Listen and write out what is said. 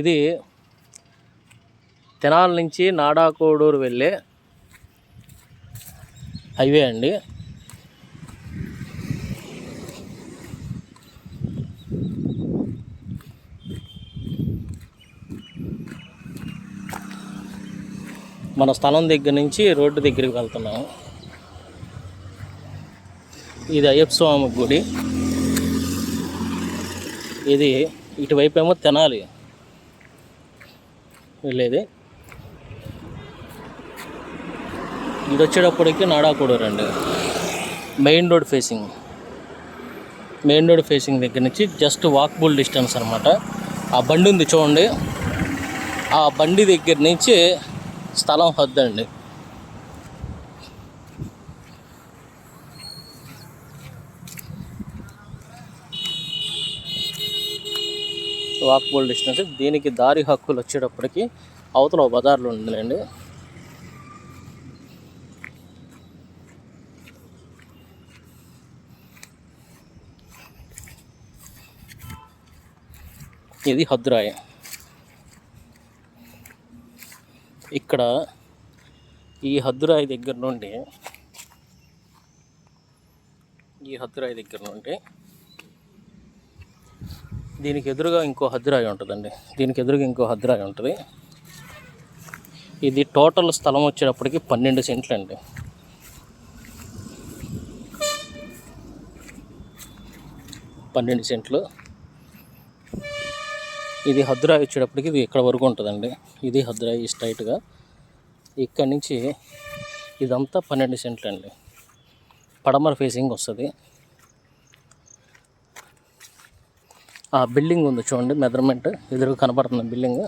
ఇది తెనాలి నుంచి నాడాకోడూరు వెళ్ళే హైవే అండి. మన స్థలం దగ్గర నుంచి రోడ్డు దగ్గరికి వెళ్తున్నాము. ఇది అయ్యప్ప స్వామి గుడి. ఇది ఇటువైపు ఏమో తెనాలి వెళ్ళేది. ఇది వచ్చేటప్పటికి నాడాకోడూరు అండి. మెయిన్ రోడ్ ఫేసింగ్ దగ్గర నుంచి జస్ట్ వాకబుల్ డిస్టెన్స్ అనమాట. ఆ బండి ఉంది చూడండి, ఆ బండి దగ్గర నుంచి స్థలం హద్దండి. Walkable distance. దీనికి దారి హక్కులు వచ్చేటప్పటికి అవతల బజార్లో ఉందండి. ఇది హద్దురాయి. ఇక్కడ ఈ హద్దురాయి దగ్గర నుండి దీనికి ఎదురుగా ఇంకో హద్దురాయి ఉంటుందండి. ఇది టోటల్ స్థలం వచ్చేటప్పటికి 12 సెంట్లు అండి. ఇది హద్దురాయి వచ్చేటప్పటికి ఇది ఇక్కడ వరకు ఉంటుందండి. ఇది హద్దురాయి స్ట్రైట్గా ఇక్కడ నుంచి ఇదంతా 12 సెంట్లు అండి. పడమర ఫేసింగ్ వస్తుంది. ఆ బిల్డింగ్ ఉంది చూడండి, మెజర్మెంట్ ఎదురుగా కనపడుతుంది బిల్డింగ్.